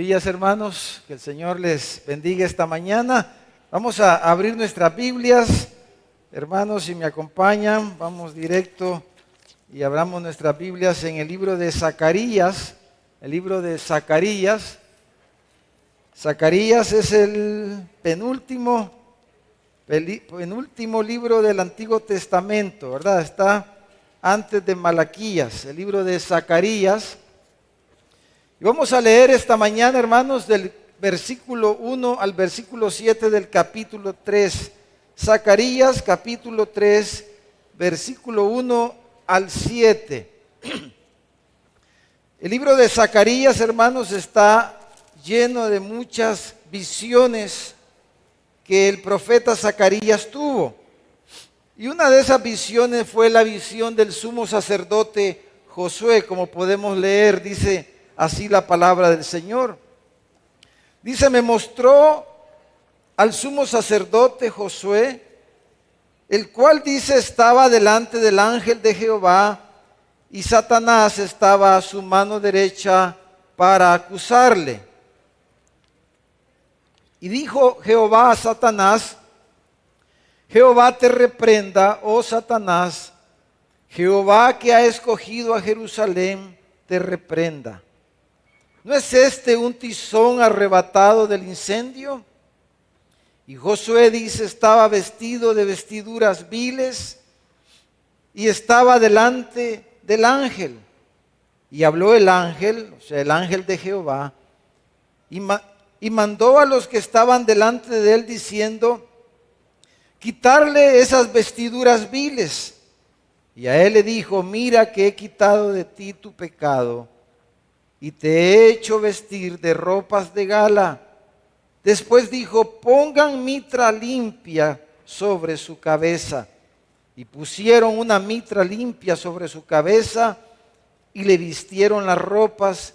Buenos días, hermanos, que el Señor les bendiga esta mañana. Vamos a abrir nuestras Biblias. Hermanos, si me acompañan, vamos directo y abramos nuestras Biblias en el libro de Zacarías. El libro de Zacarías. Zacarías es el penúltimo libro del Antiguo Testamento, ¿verdad? Está antes de Malaquías, el libro de Zacarías. Y vamos a leer esta mañana, hermanos, del versículo 1 al versículo 7 del capítulo 3. Zacarías, capítulo 3, versículo 1 al 7. El libro de Zacarías, hermanos, está lleno de muchas visiones que el profeta Zacarías tuvo. Y una de esas visiones fue la visión del sumo sacerdote Josué, como podemos leer, dice así la palabra del Señor. Dice, me mostró al sumo sacerdote Josué, el cual dice estaba delante del ángel de Jehová y Satanás estaba a su mano derecha para acusarle. Y dijo Jehová a Satanás, Jehová te reprenda, oh Satanás, Jehová que ha escogido a Jerusalén te reprenda. ¿No es este un tizón arrebatado del incendio? Y Josué dice, estaba vestido de vestiduras viles y estaba delante del ángel. Y habló el ángel, o sea, el ángel de Jehová, y mandó a los que estaban delante de él diciendo, quitarle esas vestiduras viles. Y a él le dijo, mira que he quitado de ti tu pecado y te he hecho vestir de ropas de gala. Después dijo, pongan mitra limpia sobre su cabeza. Y pusieron una mitra limpia sobre su cabeza y le vistieron las ropas.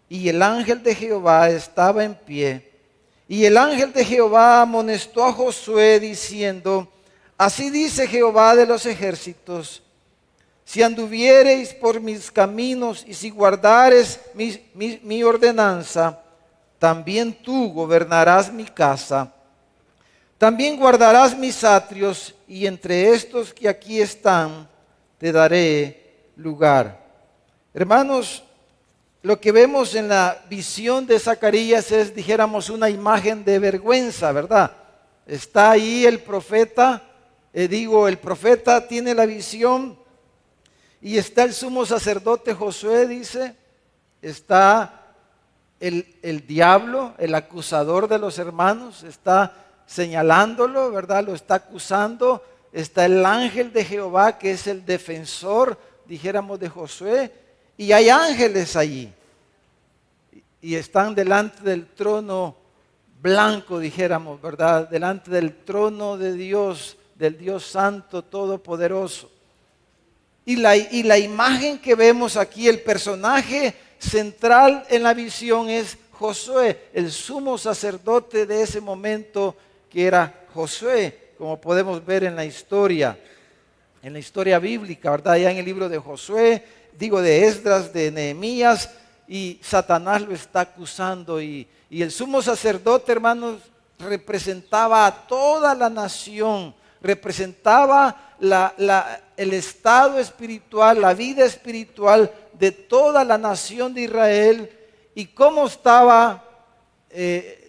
Y el ángel de Jehová estaba en pie. Y el ángel de Jehová amonestó a Josué diciendo, así dice Jehová de los ejércitos, si anduviereis por mis caminos y si guardares mi ordenanza, también tú gobernarás mi casa. También guardarás mis atrios y entre estos que aquí están te daré lugar. Hermanos, lo que vemos en la visión de Zacarías es, dijéramos, una imagen de vergüenza, ¿verdad? Está ahí el profeta, el profeta tiene la visión y está el sumo sacerdote Josué, dice, está el diablo, el acusador de los hermanos, está señalándolo, ¿verdad? Lo está acusando. Está el ángel de Jehová, que es el defensor, dijéramos, de Josué. Y hay ángeles allí. Y están delante del trono blanco, dijéramos, ¿verdad? Delante del trono de Dios, del Dios Santo Todopoderoso. Y la imagen que vemos aquí, el personaje central en la visión es Josué, el sumo sacerdote de ese momento que era Josué, como podemos ver en la historia bíblica, ¿verdad? Ya en el libro de Josué, de Esdras, de Nehemías, y Satanás lo está acusando y el sumo sacerdote, hermanos, representaba a toda la nación, representaba el estado espiritual, la vida espiritual de toda la nación de Israel y cómo estaba,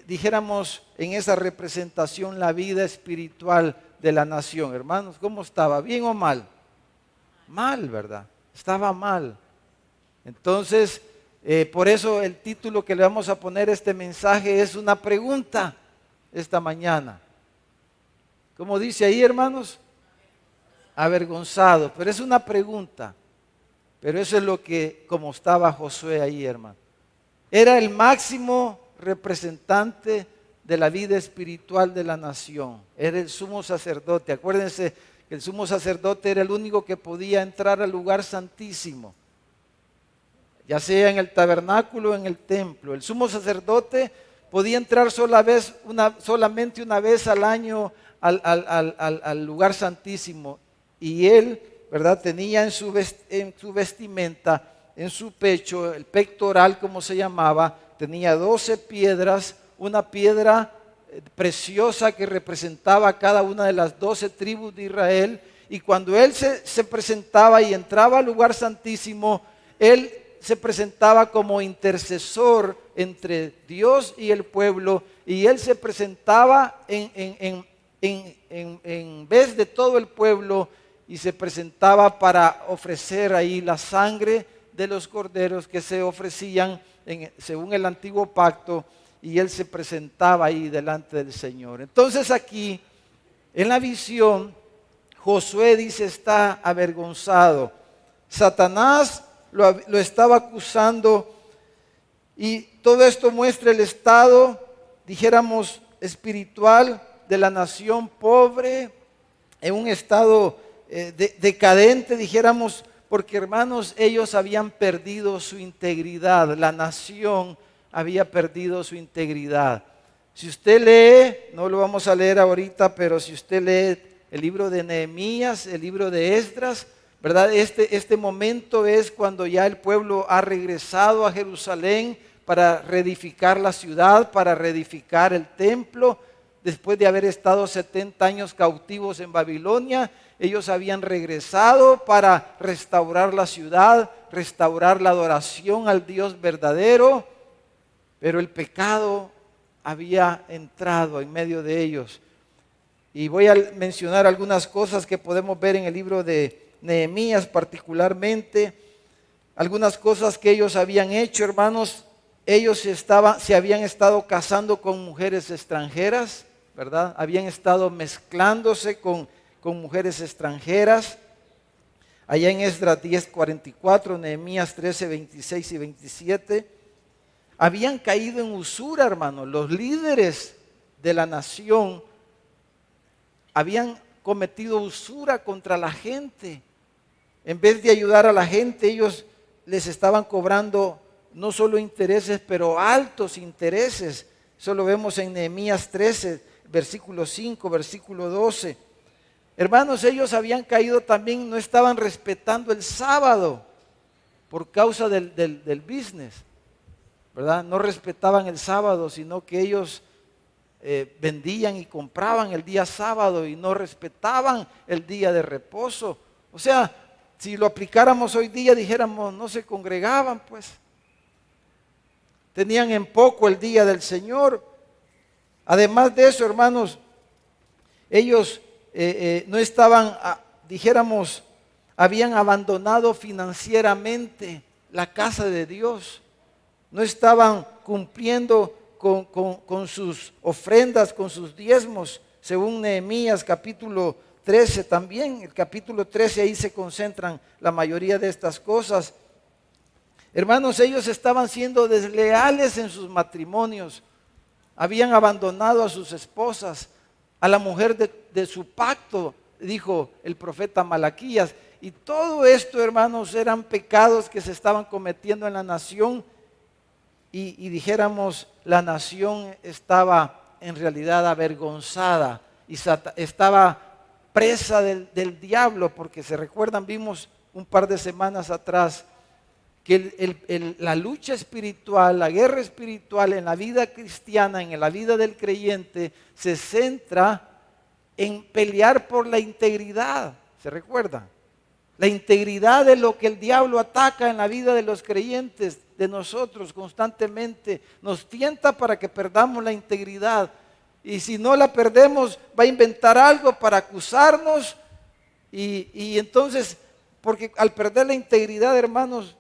dijéramos, en esa representación la vida espiritual de la nación. Hermanos, ¿cómo estaba? ¿Bien o mal? Mal, ¿verdad? Estaba mal. Entonces, por eso el título que le vamos a poner a este mensaje es una pregunta esta mañana. ¿Cómo dice ahí, hermanos? Avergonzado, pero es una pregunta. Pero eso es como estaba Josué ahí, hermano. Era el máximo representante de la vida espiritual de la nación. Era el sumo sacerdote. Acuérdense que el sumo sacerdote era el único que podía entrar al lugar santísimo, ya sea en el tabernáculo o en el templo. El sumo sacerdote podía entrar solamente una vez al año al lugar santísimo. Y él, ¿verdad?, tenía en su vestimenta, en su pecho, el pectoral, como se llamaba, tenía 12 piedras, una piedra preciosa que representaba a cada una de las 12 tribus de Israel. Y cuando él se presentaba y entraba al lugar santísimo, él se presentaba como intercesor entre Dios y el pueblo, y él se presentaba en vez de todo el pueblo, y se presentaba para ofrecer ahí la sangre de los corderos que se ofrecían según el antiguo pacto, y él se presentaba ahí delante del Señor. Entonces aquí, en la visión, Josué dice está avergonzado. Satanás lo estaba acusando, y todo esto muestra el estado, dijéramos, espiritual de la nación pobre, en un estado decadente, dijéramos, porque hermanos, ellos habían perdido su integridad, la nación había perdido su integridad. Si usted lee, no lo vamos a leer ahorita, pero si usted lee el libro de Nehemías, el libro de Esdras, ¿verdad? Este momento es cuando ya el pueblo ha regresado a Jerusalén para reedificar la ciudad, para reedificar el templo. Después de haber estado 70 años cautivos en Babilonia, ellos habían regresado para restaurar la ciudad, restaurar la adoración al Dios verdadero, pero el pecado había entrado en medio de ellos. Y voy a mencionar algunas cosas que podemos ver en el libro de Nehemías particularmente, algunas cosas que ellos habían hecho, hermanos. Ellos se habían estado casando con mujeres extranjeras, ¿verdad? Habían estado mezclándose con mujeres extranjeras. Allá en Esdras 10:44, Nehemías 13:26 y 27, habían caído en usura, hermanos. Los líderes de la nación habían cometido usura contra la gente. En vez de ayudar a la gente, ellos les estaban cobrando no solo intereses, pero altos intereses. Eso lo vemos en Nehemías 13, versículo 5, versículo 12. Hermanos, ellos habían caído también, no estaban respetando el sábado por causa del business, ¿verdad? No respetaban el sábado, sino que ellos vendían y compraban el día sábado y no respetaban el día de reposo. O sea, si lo aplicáramos hoy día, dijéramos, no se congregaban, pues. Tenían en poco el día del Señor. Además de eso, hermanos, ellos no estaban, dijéramos, habían abandonado financieramente la casa de Dios. No estaban cumpliendo con sus ofrendas, con sus diezmos, según Nehemías capítulo 13 también. El capítulo 13, ahí se concentran la mayoría de estas cosas. Hermanos, ellos estaban siendo desleales en sus matrimonios. Habían abandonado a sus esposas, a la mujer de su pacto, dijo el profeta Malaquías. Y todo esto, hermanos, eran pecados que se estaban cometiendo en la nación. Y dijéramos, la nación estaba en realidad avergonzada y estaba presa del diablo, porque se recuerdan, vimos un par de semanas atrás que la lucha espiritual, la guerra espiritual en la vida cristiana, en la vida del creyente, se centra en pelear por la integridad. ¿Se recuerdan? La integridad es lo que el diablo ataca en la vida de los creyentes, de nosotros constantemente. Nos tienta para que perdamos la integridad. Y si no la perdemos, va a inventar algo para acusarnos. Y entonces, porque al perder la integridad, hermanos,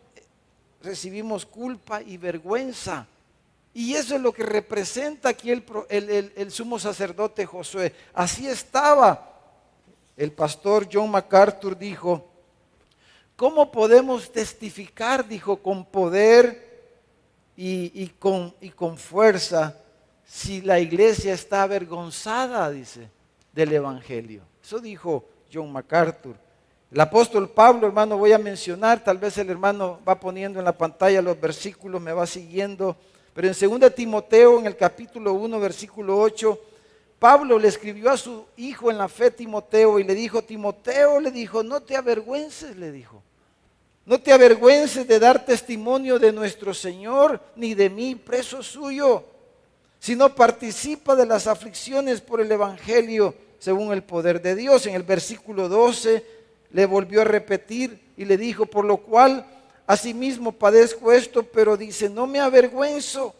recibimos culpa y vergüenza. Y eso es lo que representa aquí el sumo sacerdote Josué. Así estaba. El pastor John MacArthur dijo, ¿cómo podemos testificar, dijo, con poder y con fuerza si la iglesia está avergonzada, dice, del evangelio? Eso dijo John MacArthur. El apóstol Pablo, hermano, voy a mencionar, tal vez el hermano va poniendo en la pantalla los versículos, me va siguiendo, pero en 2 Timoteo, en el capítulo 1, versículo 8, Pablo le escribió a su hijo en la fe, Timoteo, y le dijo, Timoteo, le dijo, no te avergüences, le dijo. No te avergüences de dar testimonio de nuestro Señor, ni de mí, preso suyo, sino participa de las aflicciones por el Evangelio según el poder de Dios. En el versículo 12 le volvió a repetir y le dijo, por lo cual asimismo padezco esto, pero dice, no me avergüenzo,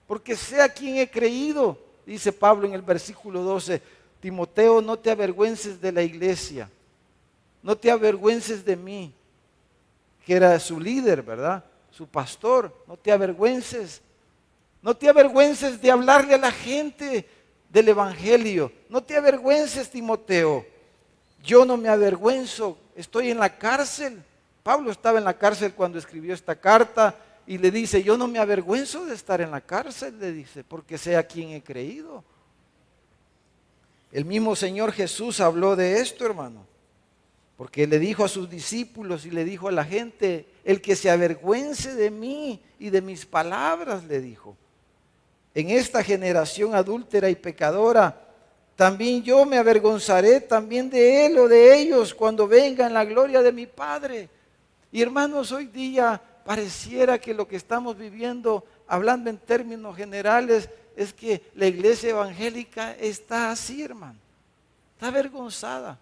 porque sé a quién he creído. Dice Pablo en el versículo 12, Timoteo, no te avergüences de la iglesia, no te avergüences de mí, que era su líder, ¿verdad? Su pastor. No te avergüences. No te avergüences de hablarle a la gente del Evangelio. No te avergüences, Timoteo. Yo no me avergüenzo. Estoy en la cárcel. Pablo estaba en la cárcel cuando escribió esta carta y le dice, yo no me avergüenzo de estar en la cárcel, le dice, porque sé a quién he creído. El mismo Señor Jesús habló de esto, hermano. Porque le dijo a sus discípulos y le dijo a la gente, el que se avergüence de mí y de mis palabras, le dijo. En esta generación adúltera y pecadora, también yo me avergonzaré también de él o de ellos cuando venga en la gloria de mi Padre. Y hermanos, hoy día pareciera que lo que estamos viviendo, hablando en términos generales, es que la iglesia evangélica está así, hermano. Está avergonzada.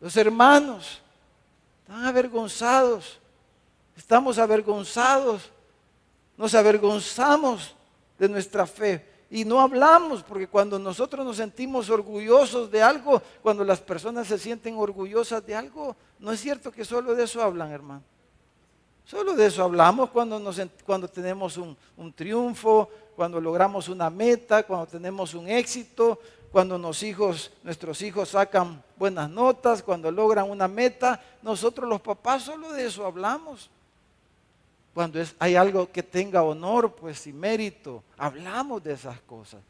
Los hermanos están avergonzados, estamos avergonzados, nos avergonzamos de nuestra fe y no hablamos, porque cuando nosotros nos sentimos orgullosos de algo, cuando las personas se sienten orgullosas de algo, no es cierto que solo de eso hablan, hermano. Solo de eso hablamos cuando tenemos un triunfo, cuando logramos una meta, cuando tenemos un éxito, cuando nuestros hijos sacan buenas notas, cuando logran una meta. Nosotros los papás solo de eso hablamos. Cuando hay algo que tenga honor, pues y mérito, hablamos de esas cosas.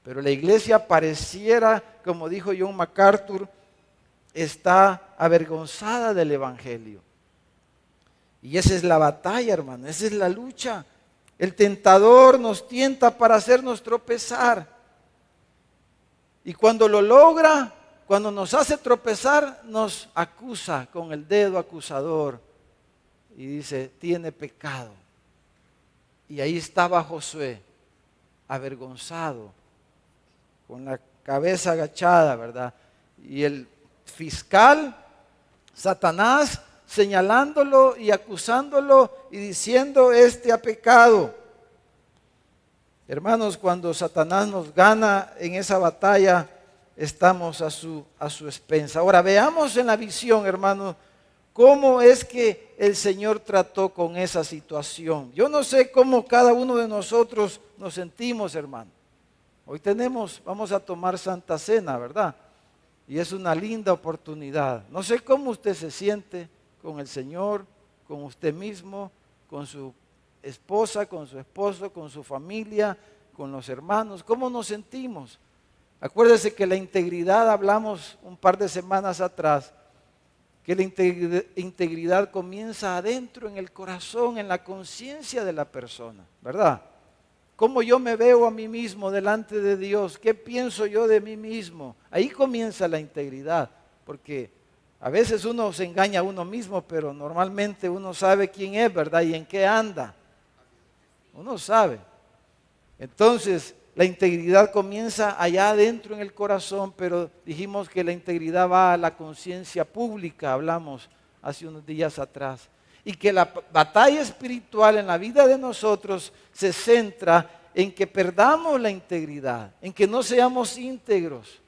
Pero la iglesia pareciera, como dijo John MacArthur, está avergonzada del Evangelio. Y esa es la batalla, hermano, esa es la lucha. El tentador nos tienta para hacernos tropezar. Y cuando lo logra, cuando nos hace tropezar, nos acusa con el dedo acusador. Y dice, tiene pecado. Y ahí estaba Josué, avergonzado, con la cabeza agachada, ¿verdad? Y el fiscal, Satanás, señalándolo y acusándolo y diciendo, este ha pecado. Hermanos, cuando Satanás nos gana en esa batalla, estamos a su expensa. Ahora veamos en la visión, hermanos, cómo es que el Señor trató con esa situación. Yo no sé cómo cada uno de nosotros nos sentimos, hermano. Hoy vamos a tomar Santa Cena, ¿verdad? Y es una linda oportunidad. No sé cómo usted se siente con el Señor, con usted mismo, con su esposa, con su esposo, con su familia, con los hermanos. ¿Cómo nos sentimos? Acuérdese que la integridad, hablamos un par de semanas atrás, que la integridad comienza adentro, en el corazón, en la conciencia de la persona, ¿verdad? ¿Cómo yo me veo a mí mismo delante de Dios? ¿Qué pienso yo de mí mismo? Ahí comienza la integridad, porque a veces uno se engaña a uno mismo, pero normalmente uno sabe quién es, ¿verdad? Y en qué anda. Uno sabe. Entonces, la integridad comienza allá adentro en el corazón, pero dijimos que la integridad va a la conciencia pública, hablamos hace unos días atrás. Y que la batalla espiritual en la vida de nosotros se centra en que perdamos la integridad, en que no seamos íntegros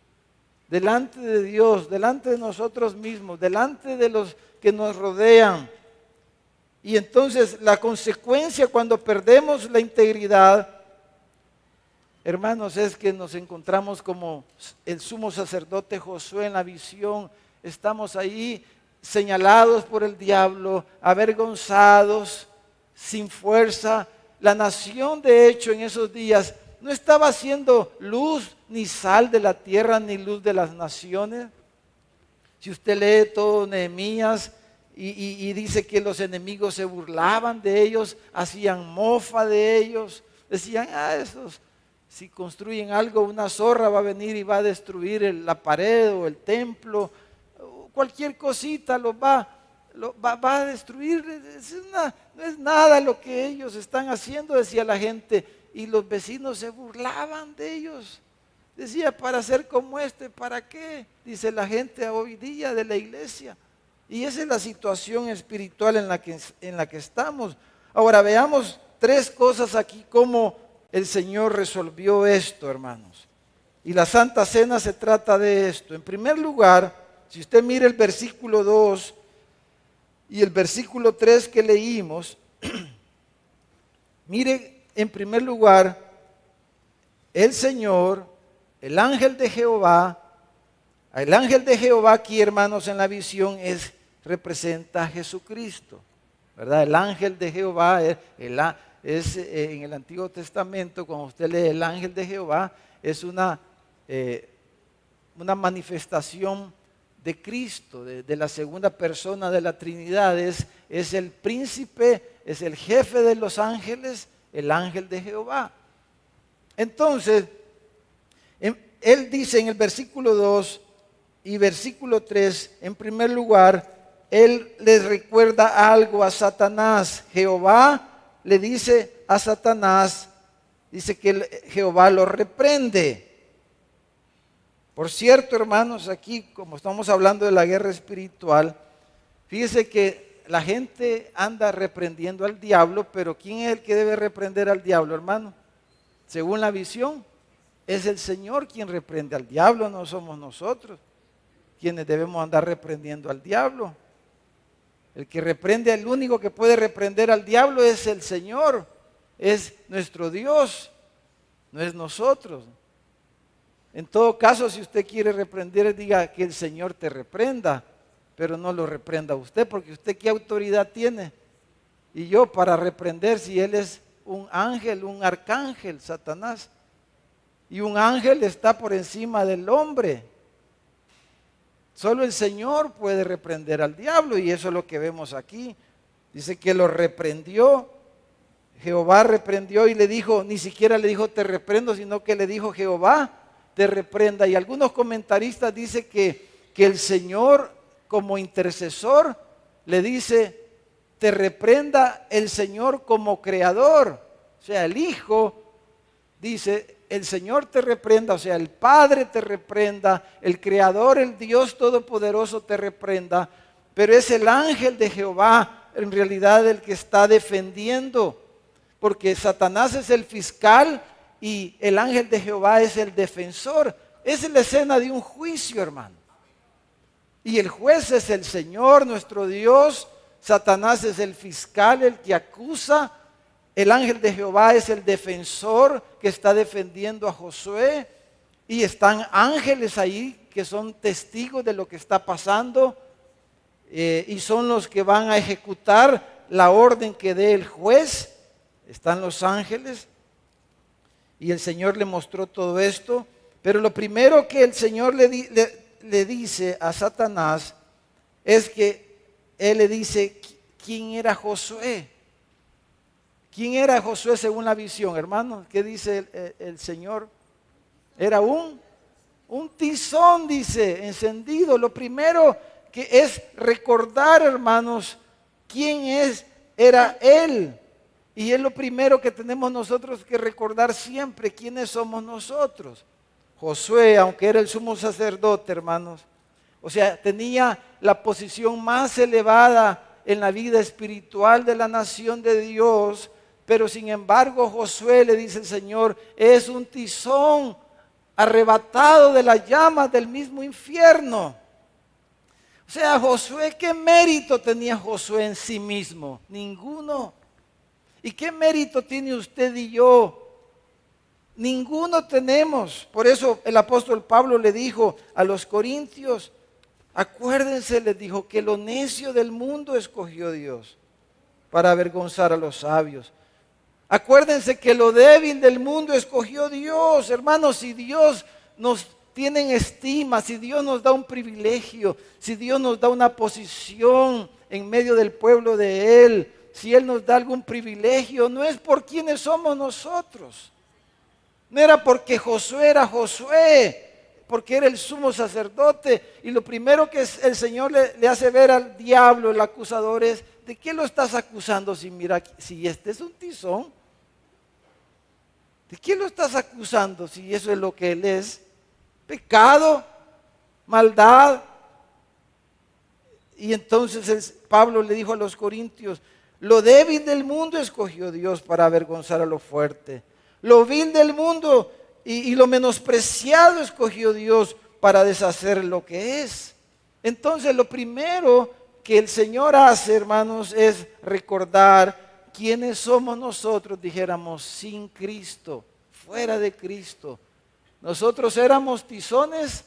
delante de Dios, delante de nosotros mismos, delante de los que nos rodean. Y entonces la consecuencia cuando perdemos la integridad, hermanos, es que nos encontramos como el sumo sacerdote Josué en la visión. Estamos ahí señalados por el diablo, avergonzados, sin fuerza. La nación, de hecho, en esos días no estaba haciendo luz ni sal de la tierra ni luz de las naciones. Si usted lee todo Nehemías y dice que los enemigos se burlaban de ellos, hacían mofa de ellos, decían, esos si construyen algo, una zorra va a venir y va a destruir la pared o el templo, cualquier cosita los va va a destruir. No es nada lo que ellos están haciendo, decía la gente. Y los vecinos se burlaban de ellos. Decía, para ser como ¿para qué? Dice la gente hoy día de la iglesia. Y esa es la situación espiritual en la que estamos. Ahora veamos 3 cosas aquí, cómo el Señor resolvió esto, hermanos. Y la Santa Cena se trata de esto. En primer lugar, si usted mira el versículo 2 y el versículo 3 que leímos, mire, en primer lugar, el Señor, el ángel de Jehová aquí, hermanos, en la visión representa a Jesucristo, ¿verdad? El ángel de Jehová es en el Antiguo Testamento, cuando usted lee el ángel de Jehová, es una manifestación de Cristo, de la segunda persona de la Trinidad. Es el príncipe, es el jefe de los ángeles, el ángel de Jehová. Entonces, él dice en el versículo 2 y versículo 3, en primer lugar, él les recuerda algo a Satanás. Jehová le dice a Satanás, dice que Jehová lo reprende. Por cierto, hermanos, aquí como estamos hablando de la guerra espiritual, fíjese que la gente anda reprendiendo al diablo, pero ¿quién es el que debe reprender al diablo, hermano? Según la visión, es el Señor quien reprende al diablo, no somos nosotros quienes debemos andar reprendiendo al diablo. El único que puede reprender al diablo es el Señor, es nuestro Dios, no es nosotros. En todo caso, si usted quiere reprender, diga que el Señor te reprenda, pero no lo reprenda usted, porque usted ¿qué autoridad tiene? Y yo para reprender si él es un ángel, un arcángel, Satanás. Y un ángel está por encima del hombre. Solo el Señor puede reprender al diablo, y eso es lo que vemos aquí. Dice que lo reprendió. Jehová reprendió y le dijo, ni siquiera le dijo te reprendo, sino que le dijo Jehová te reprenda. Y algunos comentaristas dicen que el Señor como intercesor le dice te reprenda el Señor como creador. O sea, el Hijo dice el Señor te reprenda, o sea, el Padre te reprenda, el Creador, el Dios Todopoderoso te reprenda, pero es el ángel de Jehová en realidad el que está defendiendo, porque Satanás es el fiscal y el ángel de Jehová es el defensor. Esa es la escena de un juicio, hermano. Y el juez es el Señor, nuestro Dios. Satanás es el fiscal, el que acusa. El ángel de Jehová es el defensor que está defendiendo a Josué. Y están ángeles ahí que son testigos de lo que está pasando. Y son los que van a ejecutar la orden que dé el juez. Están los ángeles. Y el Señor le mostró todo esto. Pero lo primero que el Señor le dice a Satanás es que Él le dice quién era Josué. ¿Quién era Josué según la visión, hermano? ¿Qué dice el Señor? Era un tizón, dice, encendido. Lo primero que es recordar, hermanos, quién era Él. Y es lo primero que tenemos nosotros que recordar siempre, quiénes somos nosotros. Josué, aunque era el sumo sacerdote, hermanos, o sea, tenía la posición más elevada en la vida espiritual de la nación de Dios, pero sin embargo Josué, le dice el Señor, es un tizón arrebatado de las llamas del mismo infierno. O sea, Josué, ¿qué mérito tenía Josué en sí mismo? Ninguno. ¿Y qué mérito tiene usted y yo? Ninguno tenemos. Por eso el apóstol Pablo le dijo a los corintios, acuérdense, les dijo, que lo necio del mundo escogió Dios para avergonzar a los sabios. Acuérdense que lo débil del mundo escogió Dios. Hermanos, si Dios nos tiene en estima, si Dios nos da un privilegio, si Dios nos da una posición en medio del pueblo de Él, si Él nos da algún privilegio, no es por quienes somos nosotros. No era porque Josué era Josué, porque era el sumo sacerdote. Y lo primero que el Señor le hace ver al diablo, el acusador, es: ¿de qué lo estás acusando si mira, si este es un tizón? ¿De qué lo estás acusando si eso es lo que él es? Pecado, maldad. Y entonces Pablo le dijo a los corintios: lo débil del mundo escogió Dios para avergonzar a lo fuerte. Lo vil del mundo y lo menospreciado escogió Dios para deshacer lo que es. Entonces lo primero que el Señor hace, hermanos, es recordar quiénes somos nosotros, dijéramos, sin Cristo, fuera de Cristo. Nosotros éramos tizones,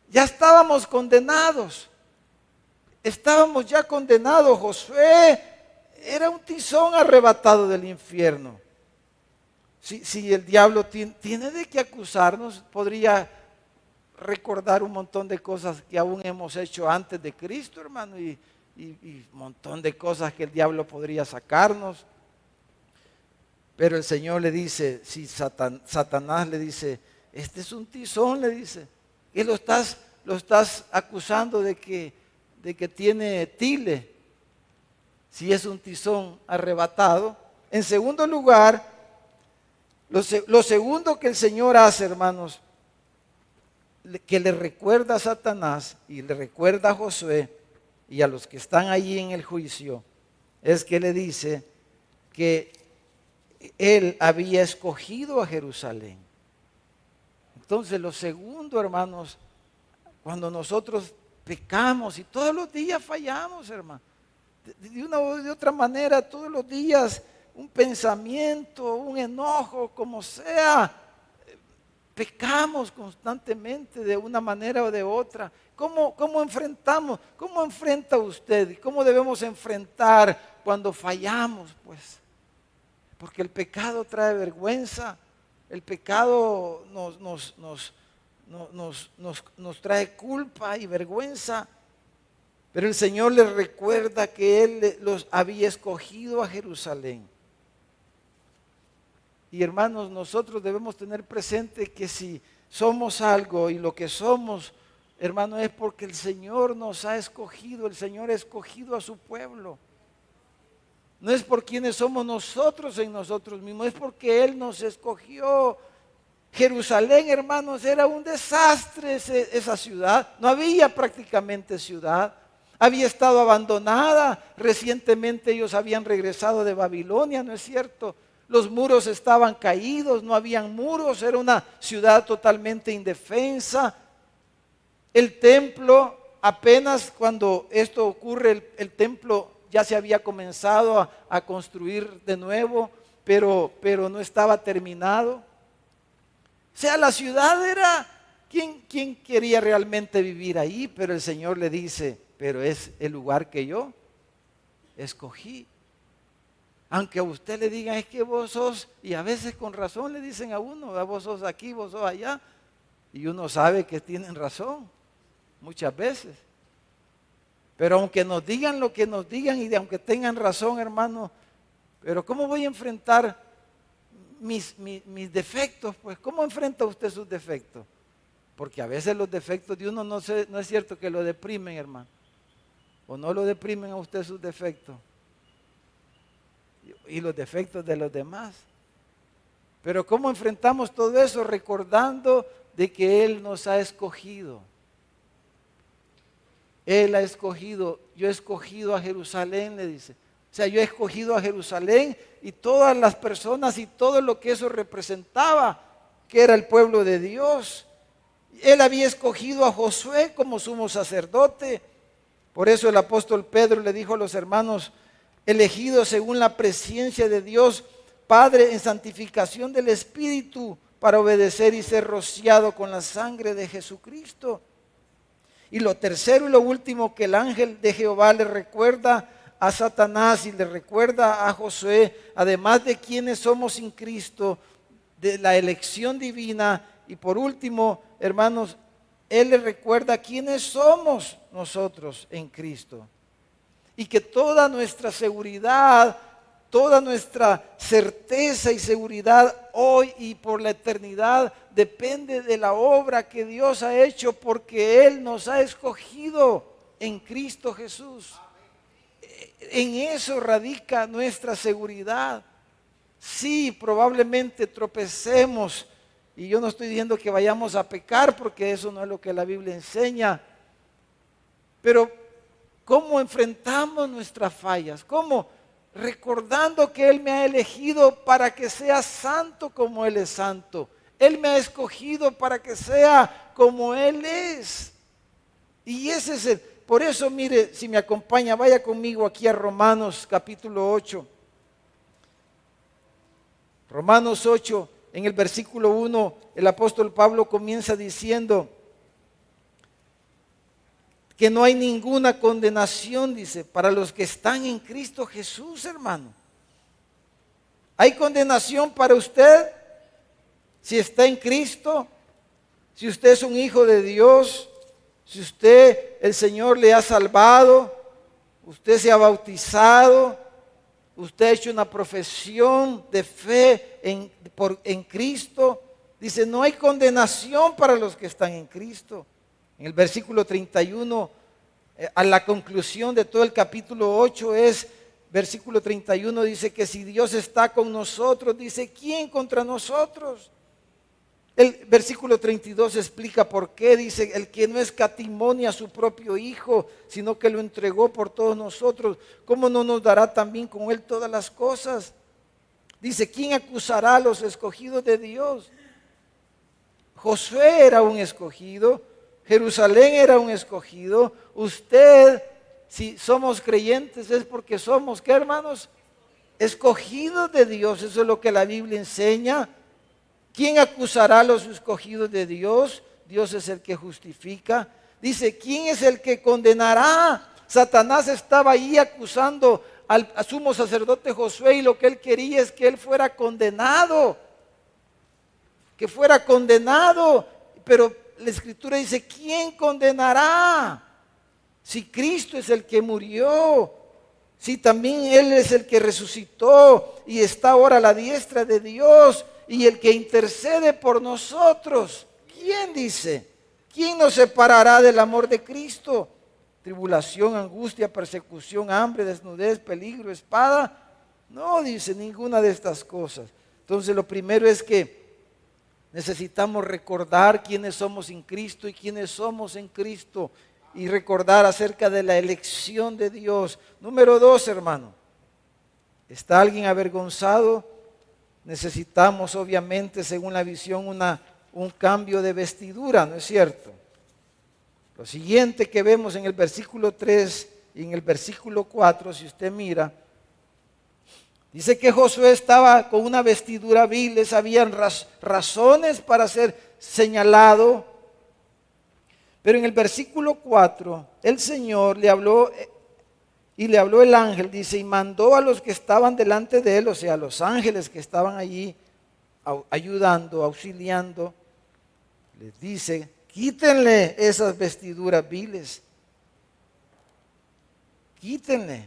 ya estábamos condenados. Estábamos ya condenados. Josué era un tizón arrebatado del infierno. Si el diablo tiene de qué acusarnos, podría recordar un montón de cosas que aún hemos hecho antes de Cristo, hermano, y un montón de cosas que el diablo podría sacarnos. Pero el Señor le dice, si Satanás le dice: este es un tizón, le dice, que lo estás acusando de que tiene tile, si es un tizón arrebatado. En segundo lugar, lo segundo que el Señor hace, hermanos, que le recuerda a Satanás y le recuerda a Josué y a los que están allí en el juicio, es que le dice que él había escogido a Jerusalén. Entonces, lo segundo, hermanos, cuando nosotros pecamos, y todos los días fallamos, hermano, de una u de otra manera, todos los días, un pensamiento, un enojo, como sea, pecamos constantemente de una manera o de otra. ¿Cómo enfrentamos? ¿Cómo enfrenta usted? ¿Cómo debemos enfrentar cuando fallamos? Pues, porque el pecado trae vergüenza, el pecado nos trae culpa y vergüenza. Pero el Señor les recuerda que Él los había escogido a Jerusalén. Y hermanos, nosotros debemos tener presente que si somos algo y lo que somos, hermano, es porque el Señor nos ha escogido. El Señor ha escogido a su pueblo. No es por quienes somos nosotros en nosotros mismos, es porque Él nos escogió. Jerusalén, hermanos, era un desastre esa ciudad. No había prácticamente ciudad. Había estado abandonada. Recientemente ellos habían regresado de Babilonia, ¿no es cierto? Los muros estaban caídos, no habían muros. Era una ciudad totalmente indefensa. El templo, apenas cuando esto ocurre, el templo ya se había comenzado a construir de nuevo, pero no estaba terminado. O sea, la ciudad era, ¿quién quería realmente vivir ahí? Pero el Señor le dice: pero es el lugar que yo escogí. Aunque a usted le digan: es que vos sos, y a veces con razón le dicen a uno: vos sos aquí, vos sos allá. Y uno sabe que tienen razón, muchas veces. Pero aunque nos digan lo que nos digan y aunque tengan razón, hermano, pero ¿cómo voy a enfrentar mis defectos? Pues, ¿cómo enfrenta usted sus defectos? Porque a veces los defectos de uno no es cierto que lo deprimen, hermano. ¿O no lo deprimen a usted sus defectos? Y los defectos de los demás. Pero ¿cómo enfrentamos todo eso? Recordando de que Él nos ha escogido. Él ha escogido. Yo he escogido a Jerusalén, le dice. O sea, yo he escogido a Jerusalén y todas las personas y todo lo que eso representaba, que era el pueblo de Dios. Él había escogido a Josué como sumo sacerdote. Por eso el apóstol Pedro le dijo a los hermanos: elegidos según la presciencia de Dios Padre en santificación del Espíritu, para obedecer y ser rociado con la sangre de Jesucristo. Y lo tercero y lo último que el ángel de Jehová le recuerda a Satanás y le recuerda a Josué, además de quienes somos sin Cristo, de la elección divina, y por último, hermanos, Él le recuerda quiénes somos nosotros en Cristo. Y que toda nuestra seguridad toda nuestra certeza y seguridad hoy y por la eternidad depende de la obra que Dios ha hecho, porque Él nos ha escogido en Cristo Jesús. En eso radica nuestra seguridad. Sí, probablemente tropecemos, y yo no estoy diciendo que vayamos a pecar, porque eso no es lo que la Biblia enseña, pero ¿cómo enfrentamos nuestras fallas? ¿Cómo? Recordando que Él me ha elegido para que sea santo como Él es santo. Él me ha escogido para que sea como Él es. Y ese es el... Por eso, mire, si me acompaña, vaya conmigo aquí a Romanos capítulo 8. Romanos 8, en el versículo 1, el apóstol Pablo comienza diciendo que no hay ninguna condenación, dice, para los que están en Cristo Jesús, hermano. ¿Hay condenación para usted si está en Cristo? Si usted es un hijo de Dios, si usted, el Señor le ha salvado, usted se ha bautizado, usted ha hecho una profesión de fe en Cristo, dice, no hay condenación para los que están en Cristo. En el versículo 31, a la conclusión de todo el capítulo 8 versículo 31 dice que si Dios está con nosotros, dice, ¿quién contra nosotros? El versículo 32 explica por qué, dice, el que no escatimó ni a su propio Hijo, sino que lo entregó por todos nosotros, ¿cómo no nos dará también con Él todas las cosas? Dice, ¿quién acusará a los escogidos de Dios? Josué era un escogido, Jerusalén era un escogido. Usted, si somos creyentes, es porque somos, ¿qué, hermanos? Escogidos de Dios. Eso es lo que la Biblia enseña. ¿Quién acusará a los escogidos de Dios? Dios es el que justifica. Dice, ¿quién es el que condenará? Satanás estaba ahí acusando al sumo sacerdote Josué, y lo que él quería es que él fuera condenado. Que fuera condenado. Pero la Escritura dice, ¿quién condenará? Si Cristo es el que murió, si también Él es el que resucitó y está ahora a la diestra de Dios y el que intercede por nosotros. ¿Quién dice? ¿Quién nos separará del amor de Cristo? Tribulación, angustia, persecución, hambre, desnudez, peligro, espada. No dice ninguna de estas cosas. Entonces lo primero es que necesitamos recordar quiénes somos en Cristo y quiénes somos en Cristo, y recordar acerca de la elección de Dios. Número 2, hermano, ¿está alguien avergonzado? Necesitamos, obviamente, según la visión, un cambio de vestidura, ¿no es cierto? Lo siguiente que vemos en el versículo 3 y en el versículo 4, si usted mira, dice que Josué estaba con una vestidura vil. Habían razones para ser señalado. Pero en el versículo 4, el Señor le habló, y le habló el ángel, dice, y mandó a los que estaban delante de él, o sea, a los ángeles que estaban allí ayudando, auxiliando, les dice, quítenle esas vestiduras viles, quítenle.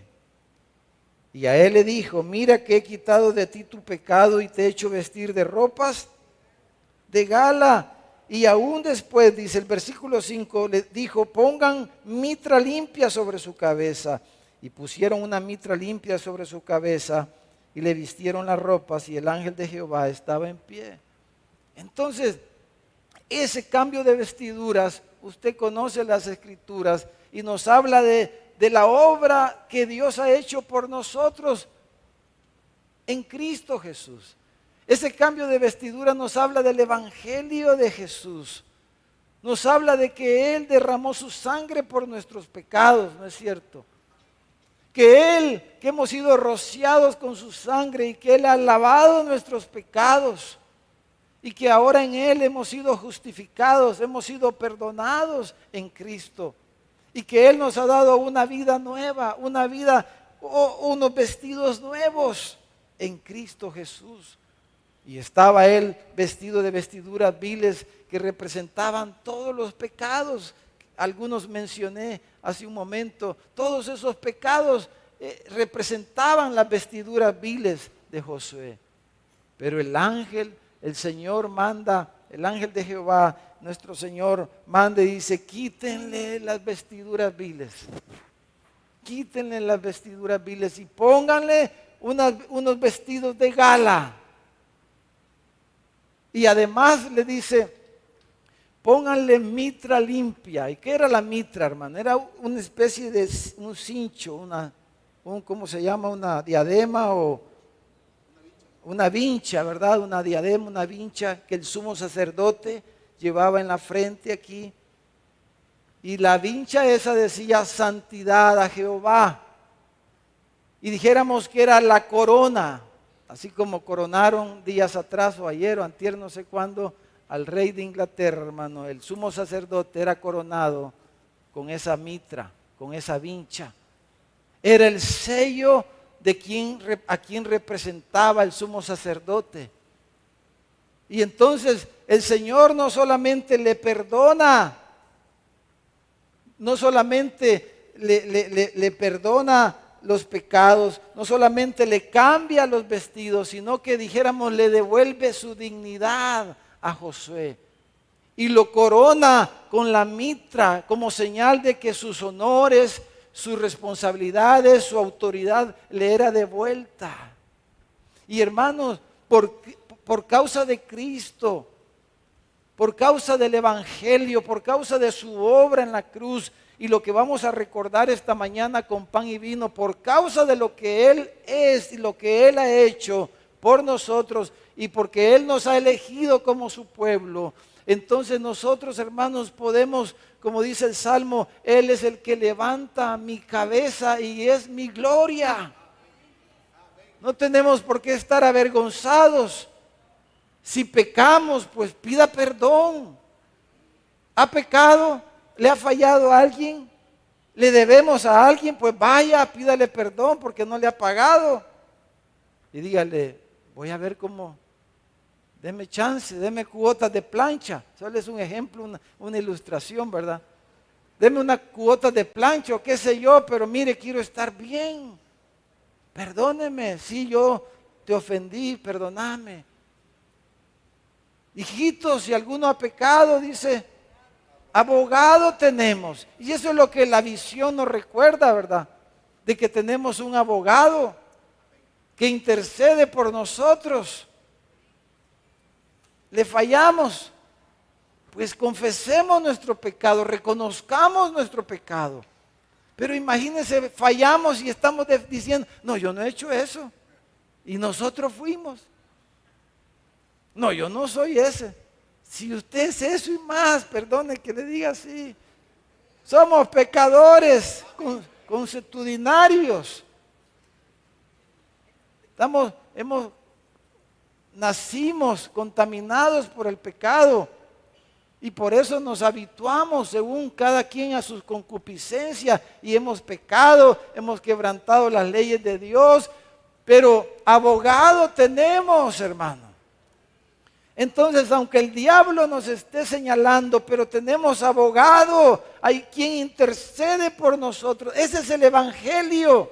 Y a él le dijo, mira que he quitado de ti tu pecado y te he hecho vestir de ropas de gala. Y aún después, dice el versículo 5, le dijo, pongan mitra limpia sobre su cabeza. Y pusieron una mitra limpia sobre su cabeza y le vistieron las ropas, y el ángel de Jehová estaba en pie. Entonces, ese cambio de vestiduras, usted conoce las Escrituras y nos habla de la obra que Dios ha hecho por nosotros en Cristo Jesús. Ese cambio de vestidura nos habla del Evangelio de Jesús. Nos habla de que Él derramó su sangre por nuestros pecados, ¿no es cierto? Que hemos sido rociados con su sangre y que Él ha lavado nuestros pecados. Y que ahora en Él hemos sido justificados, hemos sido perdonados en Cristo. Y que Él nos ha dado una vida nueva, unos vestidos nuevos en Cristo Jesús. Y estaba Él vestido de vestiduras viles que representaban todos los pecados. Algunos mencioné hace un momento. Todos esos pecados representaban las vestiduras viles de Josué. Pero el ángel, el Señor manda, el ángel de Jehová, nuestro Señor manda y dice, quítenle las vestiduras viles. Quítenle las vestiduras viles y pónganle unos vestidos de gala. Y además le dice, pónganle mitra limpia. ¿Y qué era la mitra, hermano? Era una especie de un cincho, ¿cómo se llama? Una diadema o una vincha, ¿verdad? Una diadema, una vincha que el sumo sacerdote llevaba en la frente aquí. Y la vincha esa decía santidad a Jehová. Y dijéramos que era la corona, así como coronaron días atrás o ayer o antier, no sé cuándo, al rey de Inglaterra, hermano. El sumo sacerdote era coronado con esa mitra, con esa vincha. Era el sello de a quien representaba el sumo sacerdote. Y entonces el Señor no solamente le perdona, no solamente le perdona los pecados, no solamente le cambia los vestidos, sino que dijéramos le devuelve su dignidad a Josué y lo corona con la mitra como señal de que sus honores, sus responsabilidades, su autoridad le era devuelta. Y hermanos, por causa de Cristo, por causa del Evangelio, por causa de su obra en la cruz y lo que vamos a recordar esta mañana con pan y vino, por causa de lo que Él es y lo que Él ha hecho por nosotros y porque Él nos ha elegido como su pueblo, entonces nosotros, hermanos, podemos, como dice el Salmo, Él es el que levanta mi cabeza y es mi gloria. No tenemos por qué estar avergonzados. Si pecamos, pues pida perdón. ¿Ha pecado? ¿Le ha fallado a alguien? ¿Le debemos a alguien? Pues vaya, pídale perdón porque no le ha pagado. Y dígale, voy a ver cómo, deme chance, deme cuotas de plancha. Solo es un ejemplo, una ilustración, ¿verdad? Deme una cuota de plancha o qué sé yo, pero mire, quiero estar bien. Perdóneme, si yo te ofendí, perdóname. Hijitos, si alguno ha pecado, dice, abogado tenemos. Y eso es lo que la visión nos recuerda, ¿verdad? De que tenemos un abogado que intercede por nosotros. Le fallamos, pues confesemos nuestro pecado, reconozcamos nuestro pecado. Pero imagínense, fallamos y estamos diciendo, no, yo no he hecho eso. Y nosotros fuimos. No, yo no soy ese. Si usted es eso y más, perdone que le diga así. Somos pecadores consuetudinarios. Nacimos contaminados por el pecado y por eso nos habituamos según cada quien a sus concupiscencias y hemos pecado, hemos quebrantado las leyes de Dios, pero abogado tenemos, hermano. Entonces, aunque el diablo nos esté señalando, pero tenemos abogado, hay quien intercede por nosotros. Ese es el Evangelio.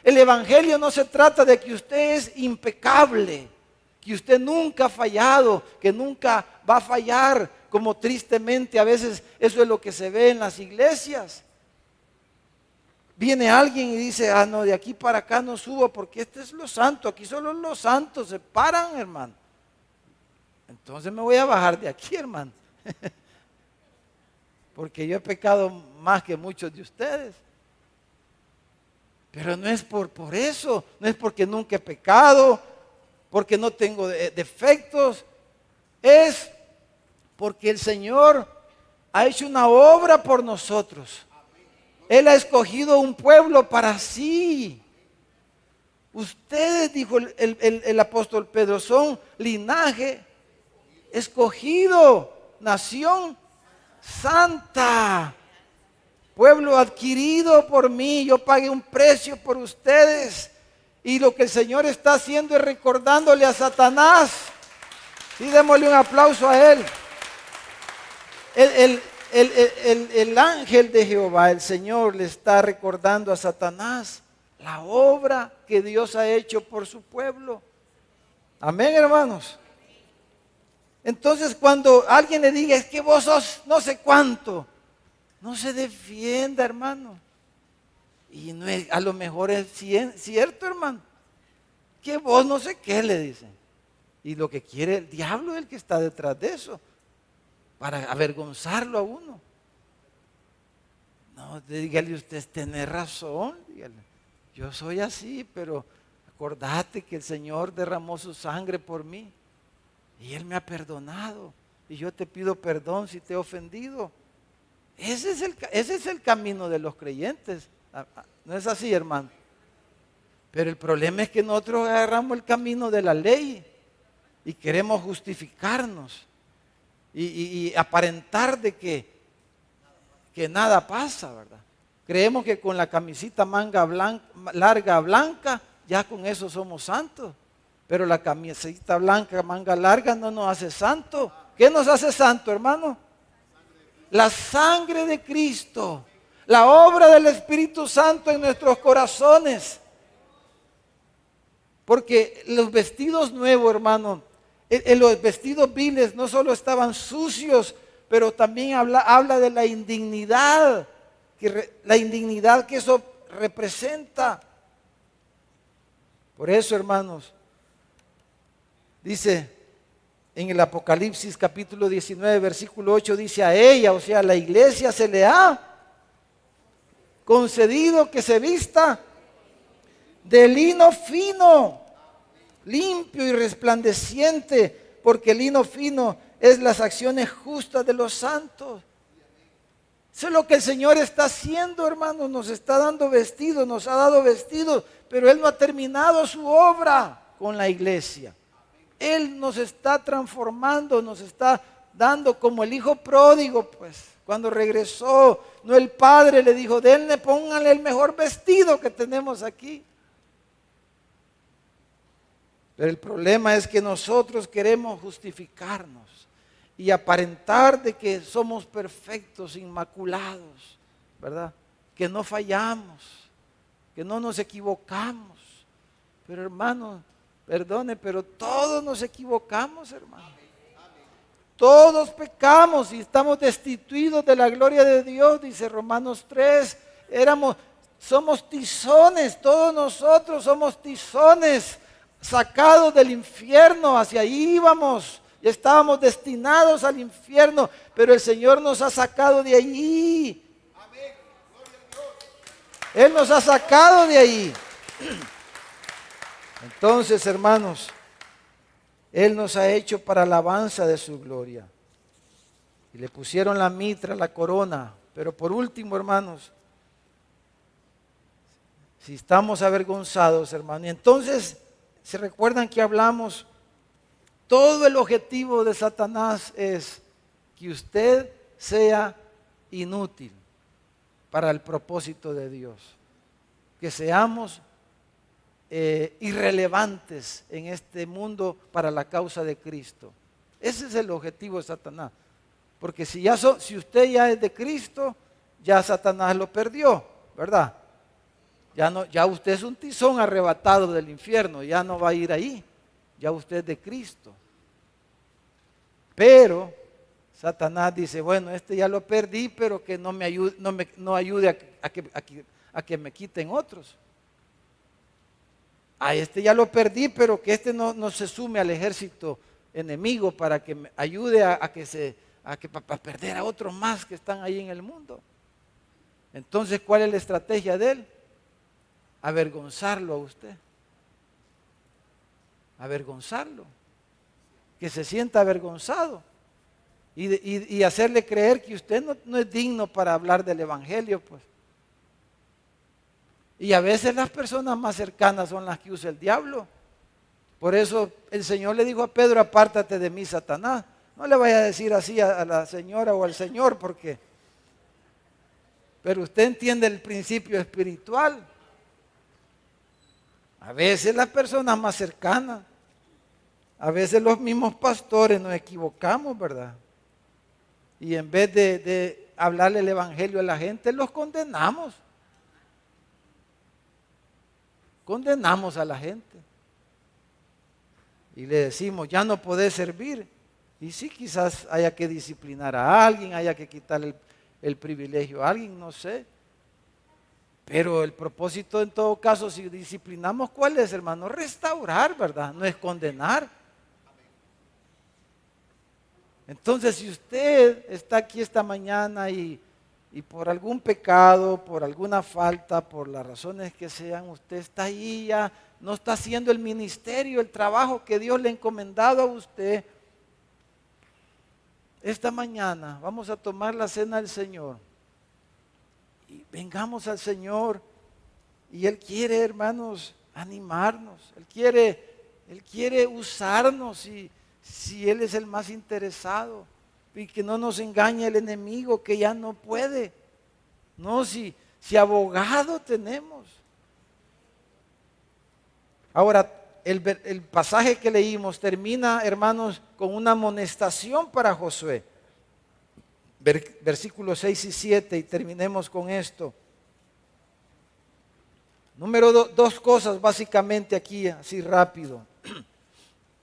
El Evangelio no se trata de que usted es impecable, que usted nunca ha fallado, que nunca va a fallar, como tristemente a veces eso es lo que se ve en las iglesias. Viene alguien y dice, no, de aquí para acá no subo porque este es lo santo, aquí solo los santos se paran, hermano. Entonces me voy a bajar de aquí, hermano. Porque yo he pecado más que muchos de ustedes. Pero no es por eso, no es porque nunca he pecado, porque no tengo defectos. Es porque el Señor ha hecho una obra por nosotros. Él ha escogido un pueblo para sí. Ustedes, dijo el apóstol Pedro, son linaje escogido, nación santa, pueblo adquirido por mí. Yo pagué un precio por ustedes. Y lo que el Señor está haciendo es recordándole a Satanás. Y démosle un aplauso a él. El ángel de Jehová, el Señor, le está recordando a Satanás la obra que Dios ha hecho por su pueblo. Amén, hermanos. Entonces, cuando alguien le diga, es que vos sos no sé cuánto, no se defienda, hermano. Y no es, a lo mejor es cierto, hermano, que vos no sé qué, le dicen. Y lo que quiere el diablo es el que está detrás de eso, para avergonzarlo a uno. No, dígale usted, tiene razón, dígale. Yo soy así, pero acordate que el Señor derramó su sangre por mí. Y Él me ha perdonado. Y yo te pido perdón si te he ofendido. Ese es el camino de los creyentes. ¿No es así, hermano? Pero el problema es que nosotros agarramos el camino de la ley y queremos justificarnos y aparentar de que nada pasa, ¿verdad? Creemos que con la camisita manga blanca, larga blanca, ya con eso somos santos. Pero la camiseta blanca, manga larga, no nos hace santo. ¿Qué nos hace santo, hermano? La sangre de Cristo, la obra del Espíritu Santo en nuestros corazones. Porque los vestidos nuevos, hermano, los vestidos viles no solo estaban sucios, pero también habla de la indignidad que eso representa. Por eso, hermanos, dice en el Apocalipsis capítulo 19, versículo 8, dice a ella, o sea, a la iglesia se le ha concedido que se vista de lino fino, limpio y resplandeciente, porque el lino fino es las acciones justas de los santos. Eso es lo que el Señor está haciendo, hermanos, nos está dando vestidos, nos ha dado vestidos, pero Él no ha terminado su obra con la iglesia. Él nos está transformando, nos está dando como el hijo pródigo, pues, cuando regresó, no el padre le dijo, denle, pónganle el mejor vestido que tenemos aquí. Pero el problema es que nosotros queremos justificarnos y aparentar de que somos perfectos, inmaculados, ¿verdad? Que no fallamos, que no nos equivocamos. Pero hermano, perdone, pero todos nos equivocamos, hermano. Todos pecamos y estamos destituidos de la gloria de Dios, dice Romanos 3. Somos tizones, todos nosotros somos tizones sacados del infierno, hacia ahí íbamos. Ya estábamos destinados al infierno, pero el Señor nos ha sacado de allí. Él nos ha sacado de ahí. Entonces, hermanos, Él nos ha hecho para alabanza de su gloria. Y le pusieron la mitra, la corona. Pero por último, hermanos, si estamos avergonzados, hermanos, y entonces, ¿se recuerdan que hablamos? Todo el objetivo de Satanás es que usted sea inútil para el propósito de Dios. Que seamos irrelevantes en este mundo para la causa de Cristo. Ese es el objetivo de Satanás. Porque si usted ya es de Cristo, ya Satanás lo perdió, ¿verdad? Ya usted es un tizón arrebatado del infierno, ya no va a ir ahí. Ya usted es de Cristo. Pero Satanás dice, bueno, ya lo perdí, pero que no me ayude a que me quiten otros. A ya lo perdí, pero que no se sume al ejército enemigo para que me ayude para perder a otros más que están ahí en el mundo. Entonces, ¿cuál es la estrategia de él? Avergonzarlo a usted. Avergonzarlo. Que se sienta avergonzado. Y hacerle creer que usted no es digno para hablar del evangelio, pues. Y a veces las personas más cercanas son las que usa el diablo. Por eso el Señor le dijo a Pedro, apártate de mí, Satanás. No le vaya a decir así a la señora o al Señor, pero usted entiende el principio espiritual. A veces las personas más cercanas, a veces los mismos pastores nos equivocamos, ¿verdad? Y en vez de hablarle el evangelio a la gente, los condenamos. condenamos a la gente. Y le decimos, ya no podés servir. Y sí, quizás haya que disciplinar a alguien, haya que quitarle el privilegio a alguien, no sé. Pero el propósito en todo caso, si disciplinamos, ¿cuál es, hermano? Restaurar, ¿verdad? No es condenar. Entonces, si usted está aquí esta mañana y por algún pecado, por alguna falta, por las razones que sean, usted está ahí ya, no está haciendo el ministerio, el trabajo que Dios le ha encomendado a usted. Esta mañana vamos a tomar la cena del Señor y vengamos al Señor y Él quiere, hermanos, animarnos. Él quiere usarnos si Él es el más interesado. Y que no nos engañe el enemigo que ya no puede. No, si abogado tenemos. Ahora, el pasaje que leímos termina, hermanos, con una amonestación para Josué. Versículos 6 y 7, y terminemos con esto. Número dos cosas básicamente aquí, así rápido.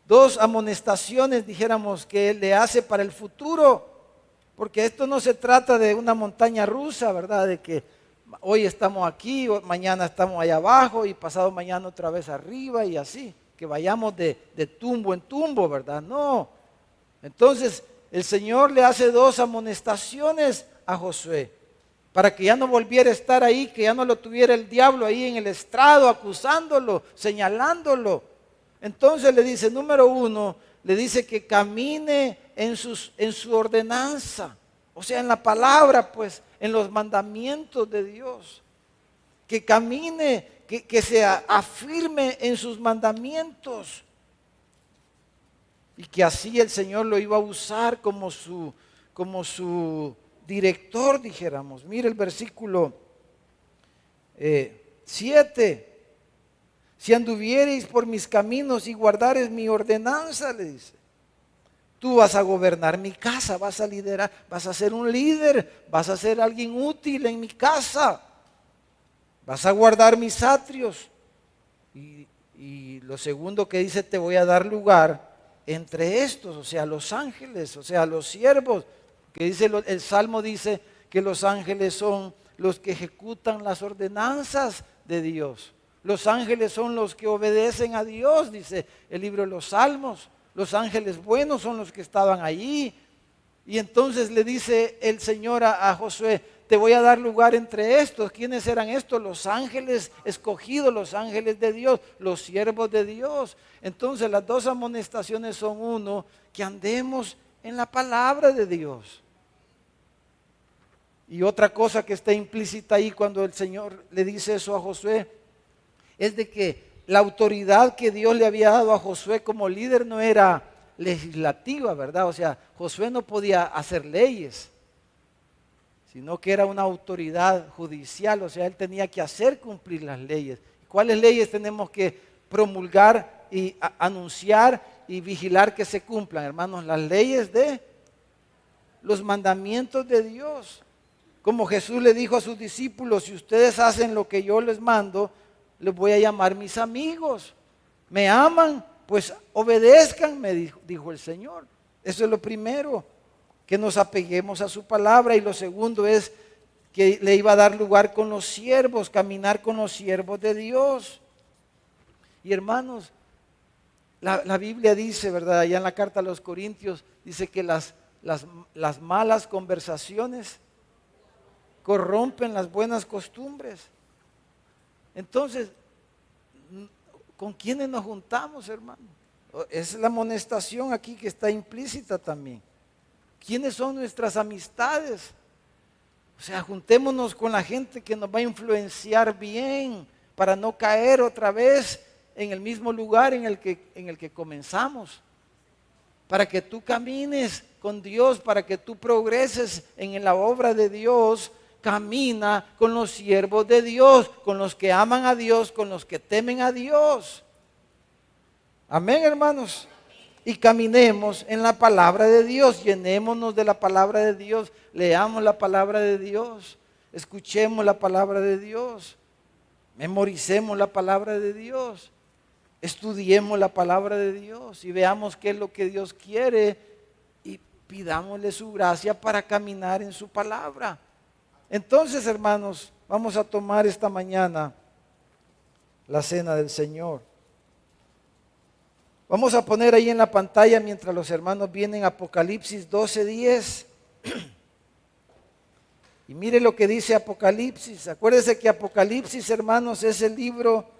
Dos amonestaciones, dijéramos, que Él le hace para el futuro, porque esto no se trata de una montaña rusa, ¿verdad? De que hoy estamos aquí, mañana estamos allá abajo y pasado mañana otra vez arriba y así, que vayamos de tumbo en tumbo, ¿verdad? No. Entonces, el Señor le hace dos amonestaciones a Josué, para que ya no volviera a estar ahí, que ya no lo tuviera el diablo ahí en el estrado acusándolo, señalándolo. Entonces le dice, número uno, le dice que camine en su ordenanza, o sea, en la palabra, pues, en los mandamientos de Dios. Que camine, que se afirme en sus mandamientos. Y que así el Señor lo iba a usar como su director, dijéramos. Mire el versículo 7. Si anduviereis por mis caminos y guardares mi ordenanza, le dice, tú vas a gobernar mi casa, vas a liderar, vas a ser un líder, vas a ser alguien útil en mi casa, vas a guardar mis atrios. Y lo segundo que dice, te voy a dar lugar entre estos, o sea, los ángeles, o sea, los siervos, que dice el Salmo dice que los ángeles son los que ejecutan las ordenanzas de Dios. Los ángeles son los que obedecen a Dios, dice el libro de los Salmos. Los ángeles buenos son los que estaban allí. Y entonces le dice el Señor a Josué, te voy a dar lugar entre estos. ¿Quiénes eran estos? Los ángeles escogidos, los ángeles de Dios, los siervos de Dios. Entonces las dos amonestaciones son uno, que andemos en la palabra de Dios. Y otra cosa que está implícita ahí cuando el Señor le dice eso a Josué, es de que la autoridad que Dios le había dado a Josué como líder no era legislativa, ¿verdad? O sea, Josué no podía hacer leyes, sino que era una autoridad judicial, o sea, él tenía que hacer cumplir las leyes. ¿Cuáles leyes tenemos que promulgar y anunciar y vigilar que se cumplan, hermanos? Las leyes de los mandamientos de Dios. Como Jesús le dijo a sus discípulos, si ustedes hacen lo que yo les mando, les voy a llamar mis amigos. ¿Me aman? Pues obedezcan, me dijo el Señor. Eso es lo primero, que nos apeguemos a su palabra. Y lo segundo es que le iba a dar lugar con los siervos, caminar con los siervos de Dios. Y hermanos, la Biblia dice, ¿verdad? Allá en la carta a los Corintios, dice que las malas conversaciones corrompen las buenas costumbres. Entonces, ¿con quiénes nos juntamos, hermano? Es la amonestación aquí que está implícita también. ¿Quiénes son nuestras amistades? O sea, juntémonos con la gente que nos va a influenciar bien para no caer otra vez en el mismo lugar en el que comenzamos. Para que tú camines con Dios, para que tú progreses en la obra de Dios. Camina con los siervos de Dios, con los que aman a Dios, con los que temen a Dios. Amén, hermanos. Y caminemos en la palabra de Dios, llenémonos de la palabra de Dios, leamos la palabra de Dios, escuchemos la palabra de Dios. Memoricemos la palabra de Dios. Estudiemos la palabra de Dios y veamos qué es lo que Dios quiere y pidámosle su gracia para caminar en su palabra. Entonces, hermanos, vamos a tomar esta mañana la cena del Señor. Vamos a poner ahí en la pantalla mientras los hermanos vienen Apocalipsis 12:10. Y mire lo que dice Apocalipsis. Acuérdense que Apocalipsis, hermanos, es el libro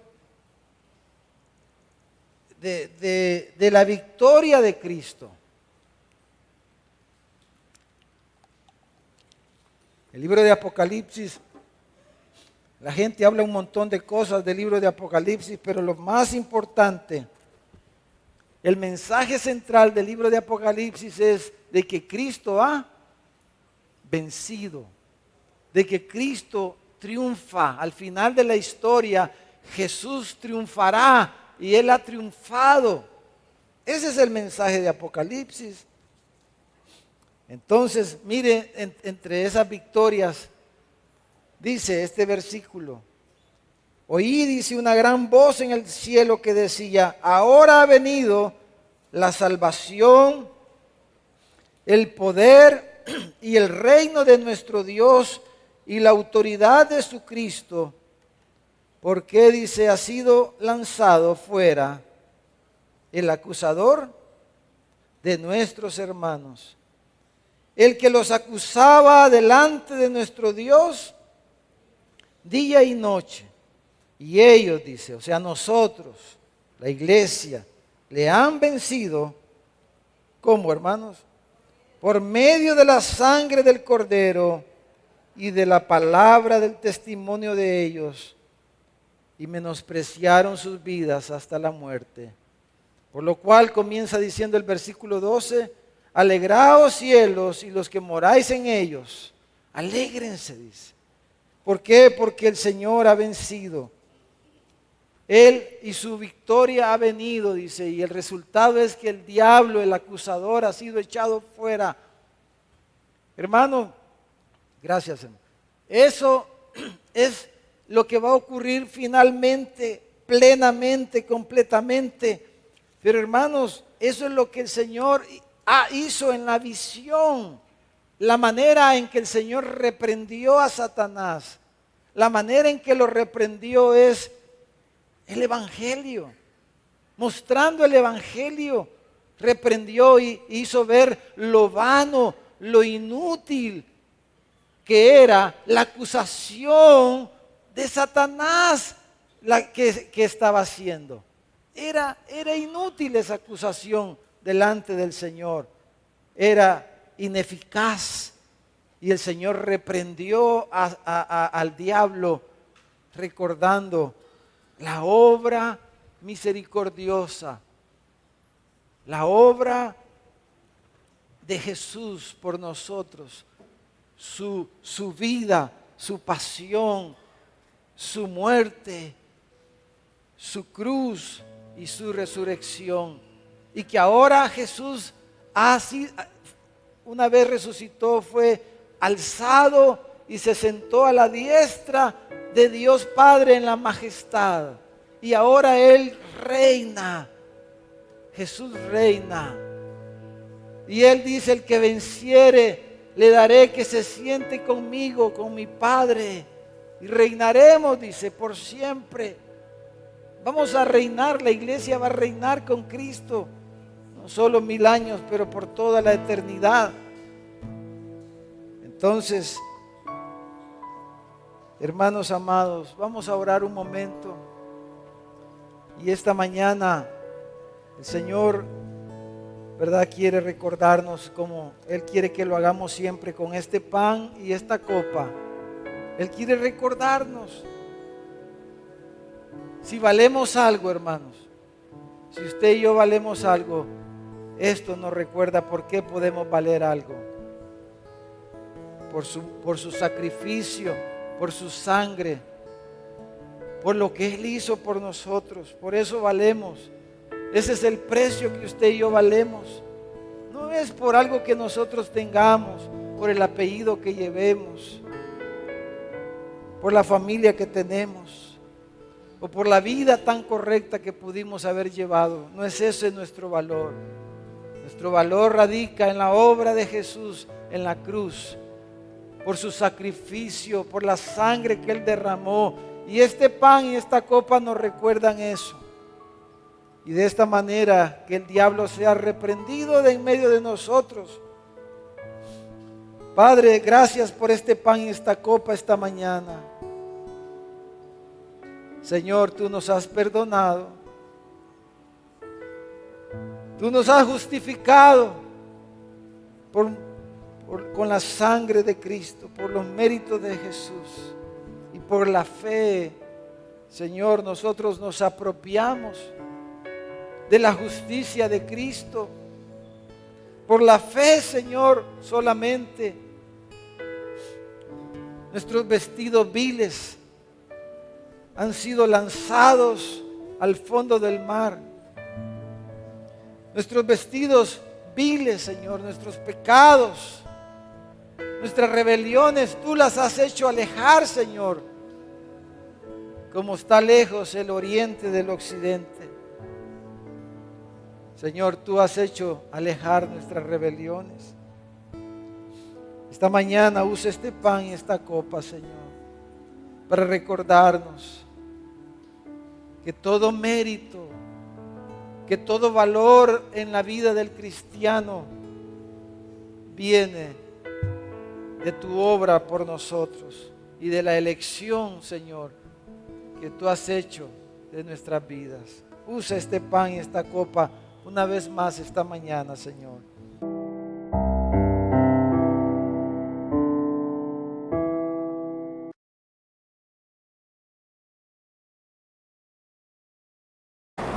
de la victoria de Cristo. El libro de Apocalipsis, la gente habla un montón de cosas del libro de Apocalipsis, pero lo más importante, el mensaje central del libro de Apocalipsis es de que Cristo ha vencido, de que Cristo triunfa. Al final de la historia, Jesús triunfará y Él ha triunfado. Ese es el mensaje de Apocalipsis. Entonces, mire, entre esas victorias, dice este versículo: oí, dice, una gran voz en el cielo que decía: ahora ha venido la salvación, el poder y el reino de nuestro Dios y la autoridad de su Cristo, porque, dice, ha sido lanzado fuera el acusador de nuestros hermanos, el que los acusaba delante de nuestro Dios día y noche. Y ellos, dice, o sea, nosotros, la iglesia, le han vencido. ¿Cómo, hermanos? Por medio de la sangre del Cordero y de la palabra del testimonio de ellos, y menospreciaron sus vidas hasta la muerte. Por lo cual comienza diciendo el versículo 12: alegraos cielos y los que moráis en ellos, alégrense, dice. ¿Por qué? Porque el Señor ha vencido. Él y su victoria ha venido, dice, y el resultado es que el diablo, el acusador, ha sido echado fuera. Hermano, gracias, hermano. Eso es lo que va a ocurrir finalmente, plenamente, completamente. Pero, hermanos, eso es lo que el Señor hizo en la visión. La manera en que el Señor reprendió a Satanás, la manera en que lo reprendió es el Evangelio. Mostrando el Evangelio, reprendió y hizo ver lo vano, lo inútil que era la acusación de Satanás que estaba haciendo. Era inútil esa acusación delante del Señor. Era ineficaz. Y el Señor reprendió al diablo, recordando la obra misericordiosa, la obra de Jesús por nosotros, su vida, su pasión, su muerte, su cruz y su resurrección. Y que ahora Jesús, así, una vez resucitó, fue alzado y se sentó a la diestra de Dios Padre en la majestad. Y ahora Él reina. Jesús reina. Y Él dice: el que venciere, le daré que se siente conmigo, con mi Padre. Y reinaremos, dice, por siempre. Vamos a reinar, la iglesia va a reinar con Cristo. No solo 1000 años, pero por toda la eternidad. Entonces, hermanos amados, vamos a orar un momento. Y esta mañana el Señor, ¿verdad?, quiere recordarnos, como Él quiere que lo hagamos siempre con este pan y esta copa. Él quiere recordarnos. Si valemos algo, hermanos, si usted y yo valemos algo, esto nos recuerda por qué podemos valer algo. Por su sacrificio, por su sangre, por lo que Él hizo por nosotros. Por eso valemos. Ese es el precio que usted y yo valemos. No es por algo que nosotros tengamos, por el apellido que llevemos, por la familia que tenemos. o por la vida tan correcta que pudimos haber llevado. No es ese nuestro valor. Nuestro valor radica en la obra de Jesús en la cruz, por su sacrificio, por la sangre que Él derramó. Y este pan y esta copa nos recuerdan eso. Y de esta manera que el diablo sea reprendido de en medio de nosotros. Padre, gracias por este pan y esta copa esta mañana. Señor, tú nos has perdonado. Tú nos has justificado con la sangre de Cristo, por los méritos de Jesús y por la fe. Señor, nosotros nos apropiamos de la justicia de Cristo. Por la fe, Señor, solamente nuestros vestidos viles han sido lanzados al fondo del mar. Nuestros vestidos viles, Señor, nuestros pecados, nuestras rebeliones, tú las has hecho alejar, Señor, como está lejos el oriente del occidente. Señor, tú has hecho alejar nuestras rebeliones. Esta mañana usa este pan y esta copa, Señor, para recordarnos que todo mérito, que todo valor en la vida del cristiano viene de tu obra por nosotros y de la elección, Señor, que tú has hecho de nuestras vidas. Usa este pan y esta copa una vez más esta mañana, Señor.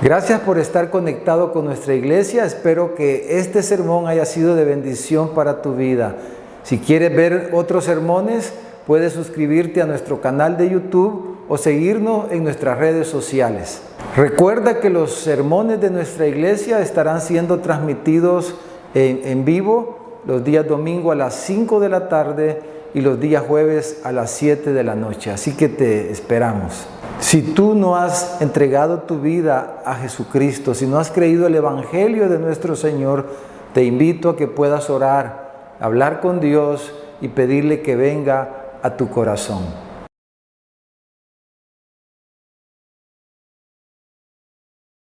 Gracias por estar conectado con nuestra iglesia. Espero que este sermón haya sido de bendición para tu vida. Si quieres ver otros sermones, puedes suscribirte a nuestro canal de YouTube o seguirnos en nuestras redes sociales. Recuerda que los sermones de nuestra iglesia estarán siendo transmitidos en vivo los días domingo a las 5 de la tarde y los días jueves a las 7 de la noche. Así que te esperamos. Si tú no has entregado tu vida a Jesucristo, si no has creído el Evangelio de nuestro Señor, te invito a que puedas orar, hablar con Dios y pedirle que venga a tu corazón.